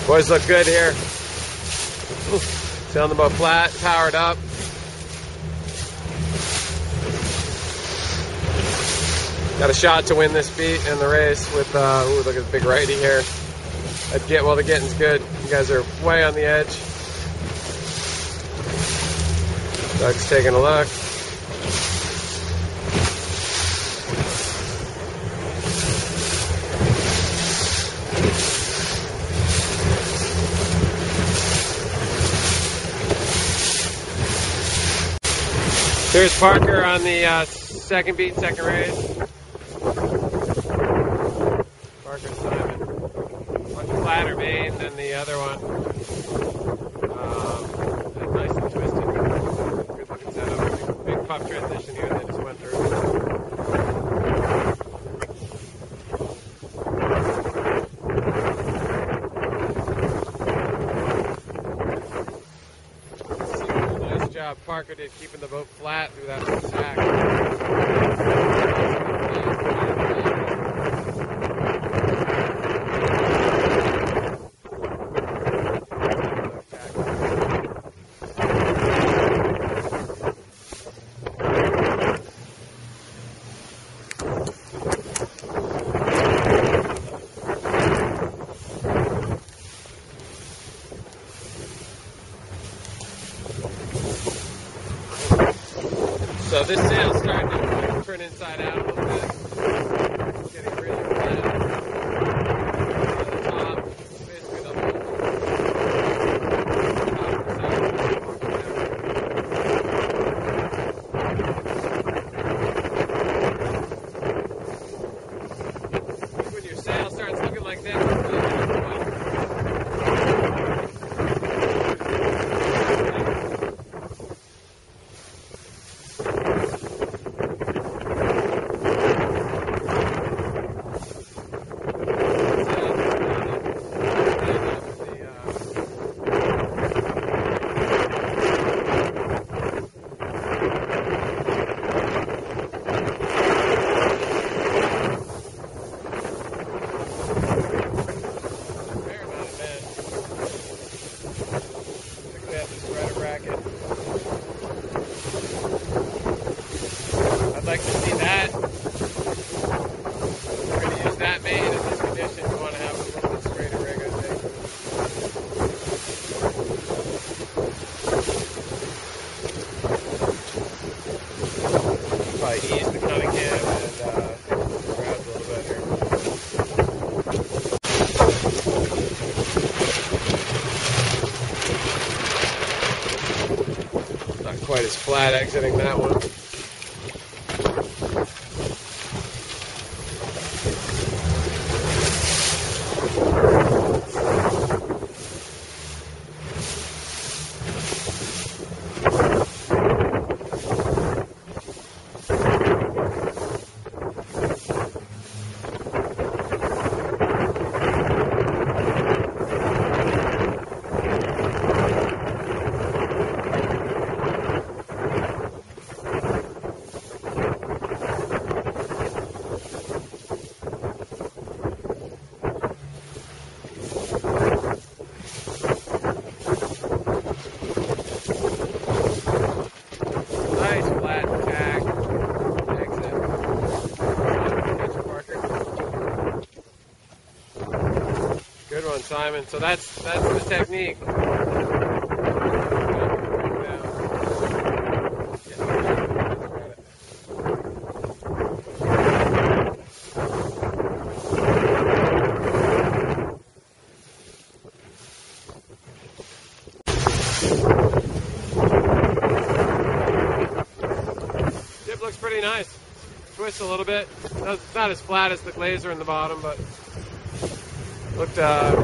Boys look good here. Sailing the boat flat, powered up. Got a shot to win this beat in the race with, ooh, look at the big righty here. Well, the getting's good. You guys are way on the edge. Doug's taking a look. Here's Parker on the second beat, second race. Parker Simon. Much flatter main than the other one. And nice and twisted. Good looking setup. Big puff transition here they just went through. Nice job Parker did keeping the boat flat through that attack. So this sail's starting to turn inside out a little bit. It's getting really flat. On the top, basically the whole when your sail starts looking like this, it's really good. I'd like to see that. If we're going to use that main in this condition, you want to have a little bit straighter rig, I think. Probably ease the Cunningham and grab a little bit here. Not quite as flat exiting that one. Good one, Simon. So that's the technique. Dip looks pretty nice. Twists a little bit. It's not as flat as the glazer in the bottom, but looked great on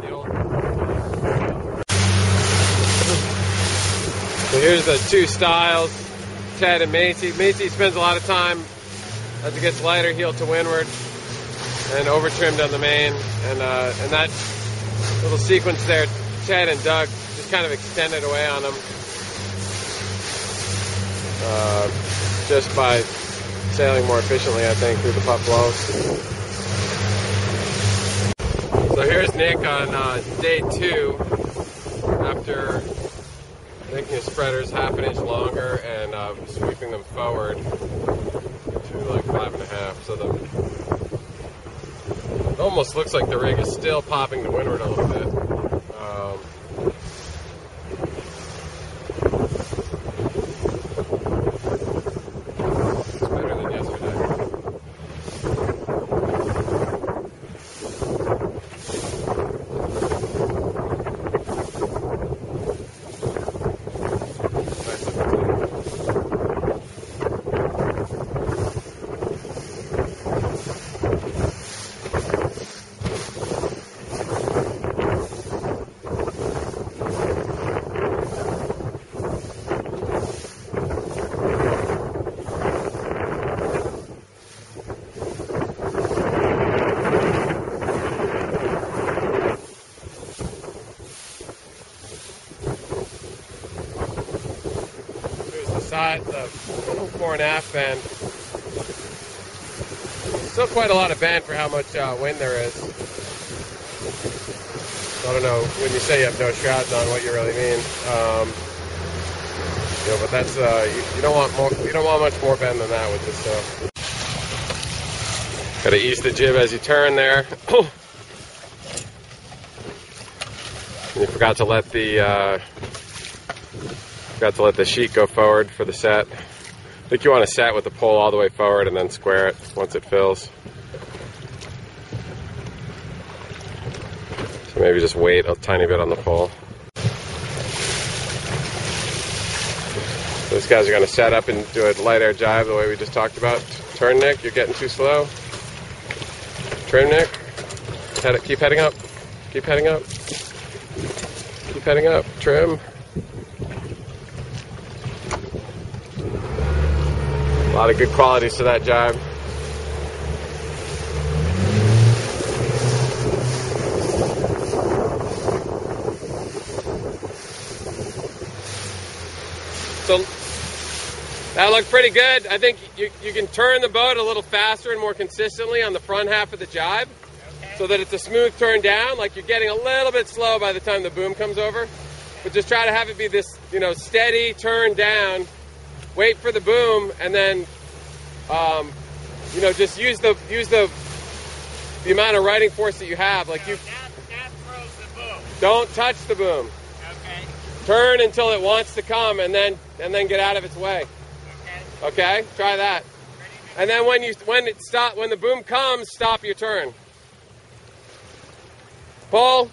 the old. So here's the two styles, Ted and Macy. Macy spends a lot of time as it gets lighter, heel to windward, and over trimmed on the main. And that little sequence there, Ted and Doug just kind of extended away on them just by sailing more efficiently, I think, through the puff flows. So So here's Nick on day 2 after making his spreaders half an inch longer and sweeping them forward to like 5.5. So it almost looks like the rig is still popping to windward a little bit. It's better than yesterday. The 4.5 bend. Still quite a lot of bend for how much wind there is. I don't know when you say you have no shrouds on what you really mean. But that's you don't want more. You don't want much more bend than that with this stuff. Got to ease the jib as you turn there. You forgot to let the sheet go forward for the set. I think you want to set with the pole all the way forward and then square it once it fills. So maybe just wait a tiny bit on the pole. So these guys are going to set up and do a light air jibe the way we just talked about. Turn, Nick. You're getting too slow. Trim, Nick. Keep heading up. Keep heading up. Keep heading up. Trim. A lot of good qualities to that jibe. So that looked pretty good. I think you can turn the boat a little faster and more consistently on the front half of the jibe, so that it's a smooth turn down. Like you're getting a little bit slow by the time the boom comes over, but just try to have it be this, steady turn down. Wait for the boom, and then, just use the amount of riding force that you have. Like that throws the boom. Don't touch the boom. Okay. Turn until it wants to come, and then get out of its way. Okay. Okay. Try that. And then when the boom comes, stop your turn. Pull.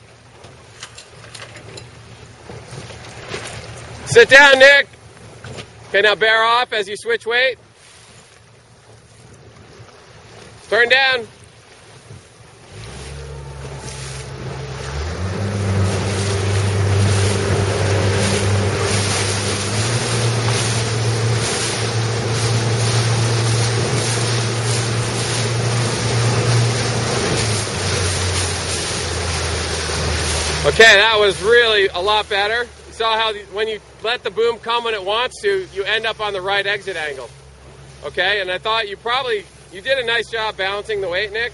Sit down, Nick. Okay, now bear off as you switch weight. Turn down. Okay, that was really a lot better. You saw how when you let the boom come when it wants to, you end up on the right exit angle. Okay, and I thought you did a nice job balancing the weight, Nick.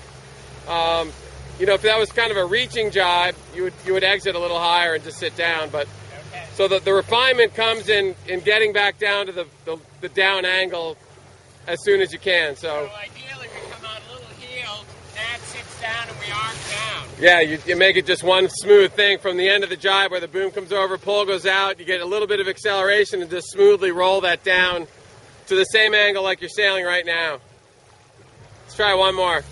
If that was kind of a reaching jibe, you would exit a little higher and just sit down. But okay. So the refinement comes in getting back down to the down angle as soon as you can. So ideally we come out a little heeled, that sits down and we arc down. Yeah, you make it just one smooth thing from the end of the jibe where the boom comes over, pull goes out, you get a little bit of acceleration and just smoothly roll that down to the same angle like you're sailing right now. Let's try one more.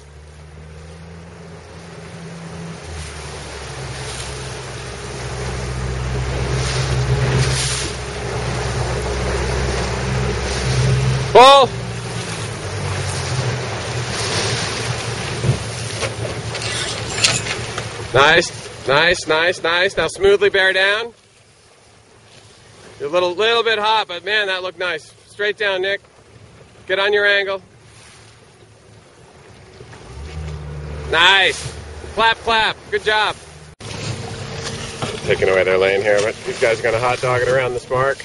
Pull. Nice. Now smoothly bear down. You're a little bit hot, but man, that looked nice. Straight down, Nick. Get on your angle. Nice. Clap, clap. Good job. Taking away their lane here, but these guys are going to hot dog it around this mark.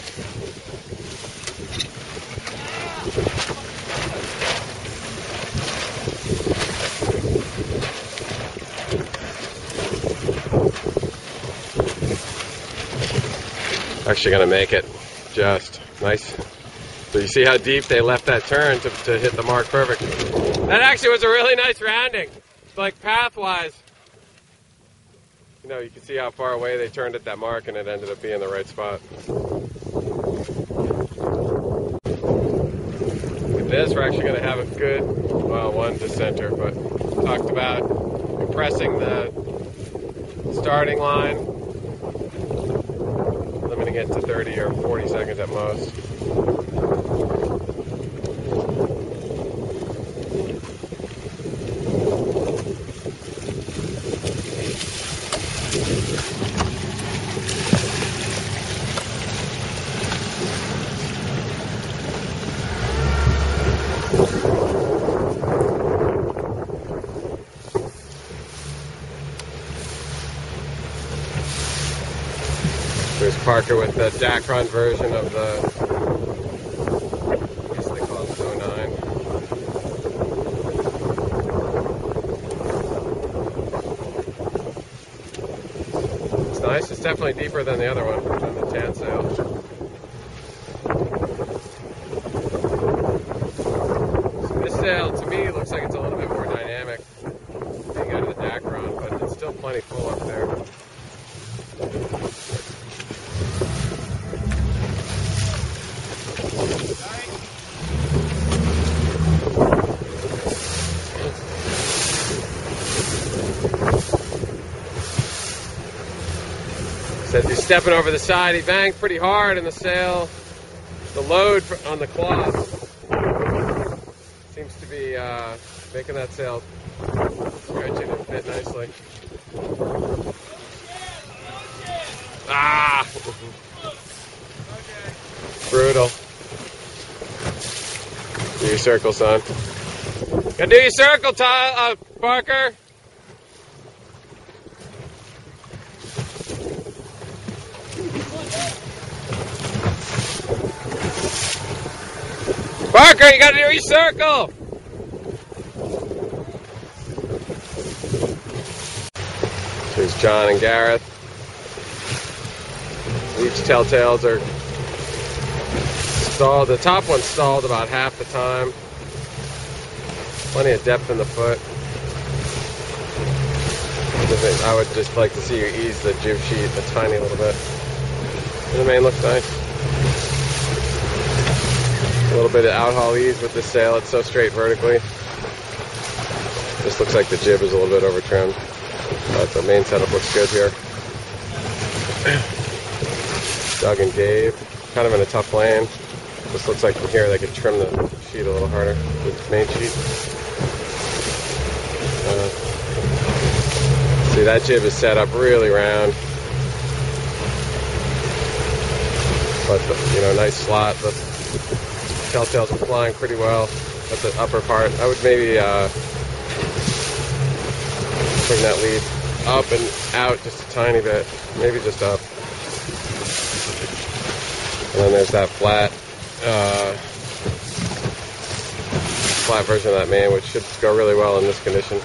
Actually going to make it just nice. So you see how deep they left that turn to hit the mark perfect. That actually was a really nice rounding. Like path-wise. You know, you can see how far away they turned at that mark, and it ended up being the right spot. With this, we're actually going to have a good, well, one dissenter, but talked about compressing the starting line, limiting it to 30 or 40 seconds at most. There's Parker with the Dacron version of the, I guess they call it 09. It's nice. It's definitely deeper than the other one, than the tan sail. So this sail, to me, looks like it's a little bit more dynamic being out of the Dacron, but it's still plenty full up there. So as he's stepping over the side, he banged pretty hard in the sail. The load on the cloth seems to be making that sail stretching and fit nicely. Ah! Brutal. Do your circle, son. Gotta do your circle, Parker. Parker, you gotta do your circle! Here's John and Gareth. Each telltales are stalled. The top one's stalled about half the time. Plenty of depth in the foot. I would just like to see you ease the jib sheet a tiny little bit. And the main looks nice. A little bit of outhaul ease with this sail. It's so straight vertically. Just looks like the jib is a little bit over trimmed. But the main setup looks good here. Doug and Dave, kind of in a tough lane. Just looks like from here they could trim the sheet a little harder, the main sheet. See, that jib is set up really round. But, nice slot. The telltales are flying pretty well at the upper part. I would maybe bring that lead up and out just a tiny bit. Maybe just up. And then there's that flat version of that main, which should go really well in this condition.